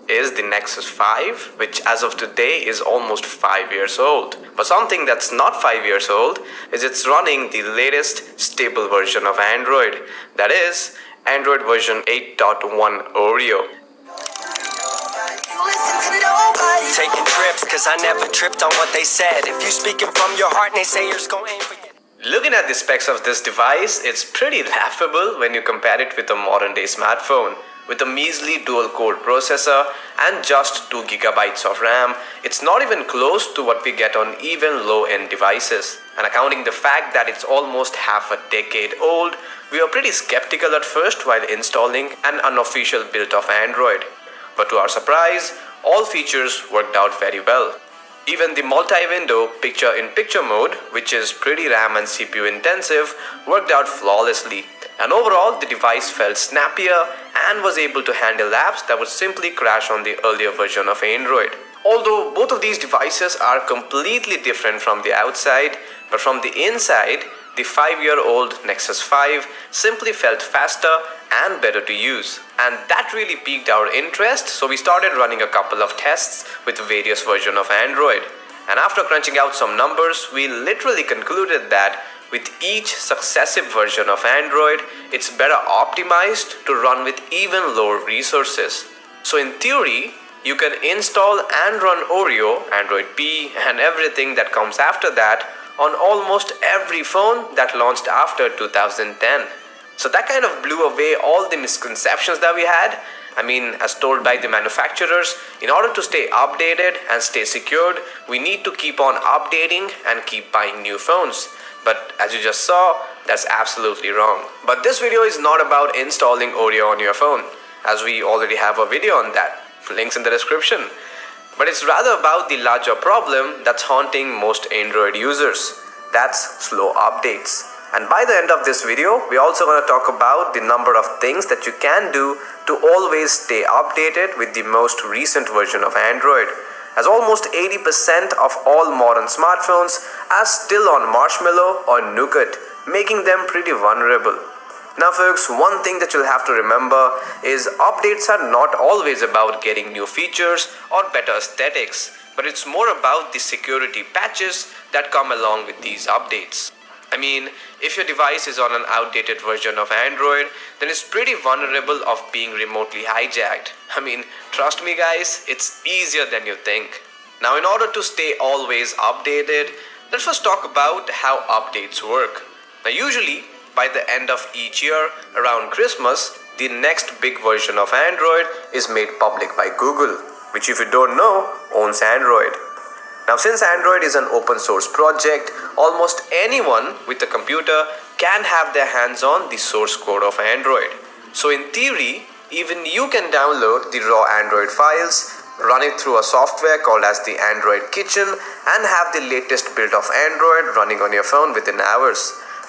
is the Nexus 5, which as of today is almost 5 years old. But something that's not 5 years old is it's running the latest stable version of Android. That is Android version 8.1 Oreo. Taking trips, cause I never tripped on what they said. If you speaking from your heart, naysayers gon' aim for you. Looking at the specs of this device, it's pretty laughable when you compare it with a modern day smartphone. With a measly dual-core processor and just 2 GB of RAM, it's not even close to what we get on even low-end devices. And accounting the fact that it's almost half a decade old, we were pretty skeptical at first while installing an unofficial build of Android. But to our surprise, all features worked out very well. Even the multi-window picture-in-picture mode, which is pretty RAM and CPU intensive, worked out flawlessly. And overall, the device felt snappier and was able to handle apps that would simply crash on the earlier version of Android. Although both of these devices are completely different from the outside, but from the inside, the 5-year-old Nexus 5 simply felt faster and better to use. And that really piqued our interest, so we started running a couple of tests with various versions of Android. And after crunching out some numbers, we literally concluded that with each successive version of Android, it's better optimized to run with even lower resources. So in theory, you can install and run Oreo, Android P, and everything that comes after that on almost every phone that launched after 2010. So that kind of blew away all the misconceptions that we had. I mean, as told by the manufacturers, in order to stay updated and stay secured, we need to keep on updating and keep buying new phones. But as you just saw, that's absolutely wrong. But this video is not about installing Oreo on your phone, as we already have a video on that. Links in the description. But it's rather about the larger problem that's haunting most Android users. That's slow updates. And by the end of this video, we're also going to talk about the number of things that you can do to always stay updated with the most recent version of Android. As almost 80% of all modern smartphones are still on Marshmallow or Nougat, making them pretty vulnerable. Now folks, one thing that you'll have to remember is updates are not always about getting new features or better aesthetics, but it's more about the security patches that come along with these updates. I mean, if your device is on an outdated version of Android, then it's pretty vulnerable of being remotely hijacked. I mean, trust me guys, it's easier than you think. Now in order to stay always updated, let's first talk about how updates work. Now usually, by the end of each year, around Christmas, the next big version of Android is made public by Google, which if you don't know, owns Android. Now since Android is an open source project, almost anyone with a computer can have their hands on the source code of Android. So in theory, even you can download the raw Android files, run it through a software called as the Android Kitchen, and have the latest build of Android running on your phone within hours.